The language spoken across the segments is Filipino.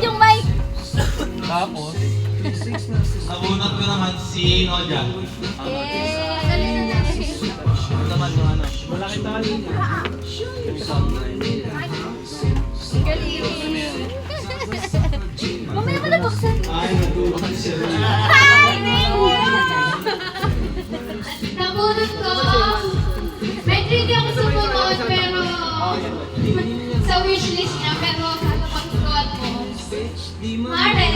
yung mic. Tapos, nabunot ko naman si Noja. Yeah. Galing na natin. Ano naman yung ano? Malaki tali niya. Galing. Mamaya mo na buksan. Ay, nagbubukan siya. Hi! Thank you! Nabunot ko. May hindi ako sumunod, pero sa wishlist niya, pero ano pagsuot mo? Mare!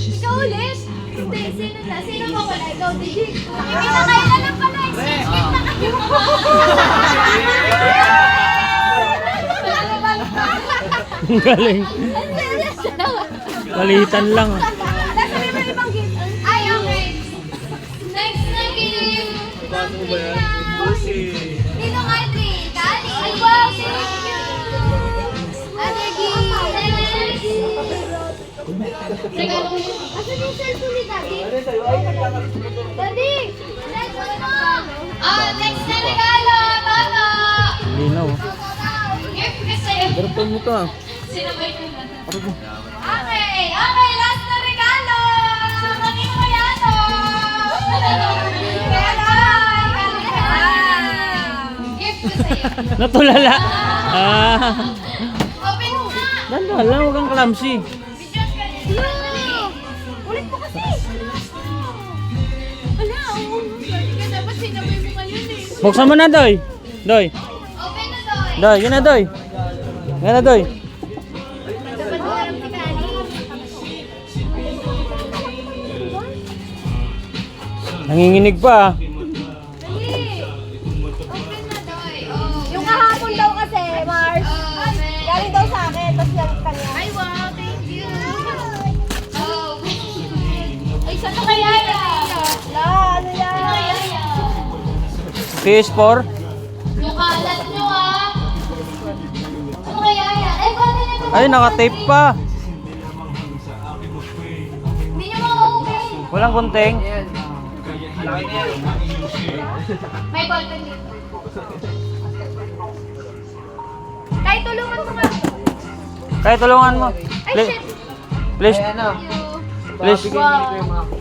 Ikaw ulit? Hindi, sino mo wala? Ikaw, Didi. Hindi na kayo na lang pala. Skip na kayo. Ang galing. Palitan lang. Nasa may mga ibang gift. Ay, okay. Next na game. Paano mo ba yan? Busi. Dino Audrey. Dali. Ay, wow. Thank you. Ate G. Regalo ko. Asan yung cellphone ni Daddy? Daddy! Next na regalo. Toto. Linaw. Gift ko sa'yo. Darapin mo ka. Sino ba yun? Okay, last na regalo! Kanino kaya ito? Gift ko sa'yo. Natulala. Ah. Open mo na! Danda lang, huwag kang clumsy. Videos ka rin. Ulit mo kasi! Wala, hindi ka dapat sinabay mo ngayon eh. Buksan mo na, Doy. Doy. Open na Doy. Doy, yun na, Doy. Yan na, Doy. Dapat mo alam si Kali. Nanginginig pa. Ah. Dali. Open na Doy. Oh. Yung kahapon daw kasi, Mars. Open. Galing daw sa akin, tapos yung kanya. Ay, wow, thank you. Oh. Ay, saan na kaya yan? La, ano yan? Saan kaya yan? PS4. Yung kalat nyo ah. Ano kaya yan? Ay, paano nyo ito? Ay, naka-tape pa. Hindi nyo ma-open. Walang kunting. May ballpen dito. Tay, tulungan mo nga. Kaya tulungan mo. Ay, Please. shit. Please. Please.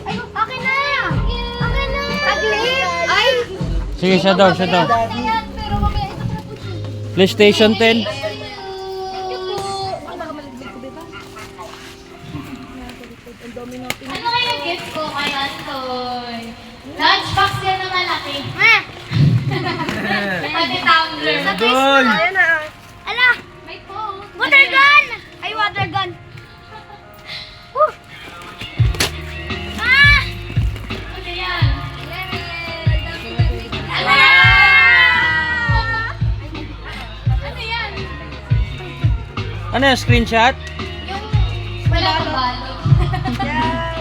Ay, akin na! Akin na! Saglit! Ay! Sige, siya daw, siya daw. Ayan, pero mamaya ito na po siya. PlayStation 10. Thank you po. Ang nakamaligid ko, diba? Ano kaya gift ko kay Antoy? Lunchbox yan na malaki. Pati tumbler. Doy! Ayan na. Ala! May phone. Water gun! Ay, water gun. Woo! Ah! Ano yan? Ala! Ano yan? Ano yung screenshot? Yung wala ka balot. Yan.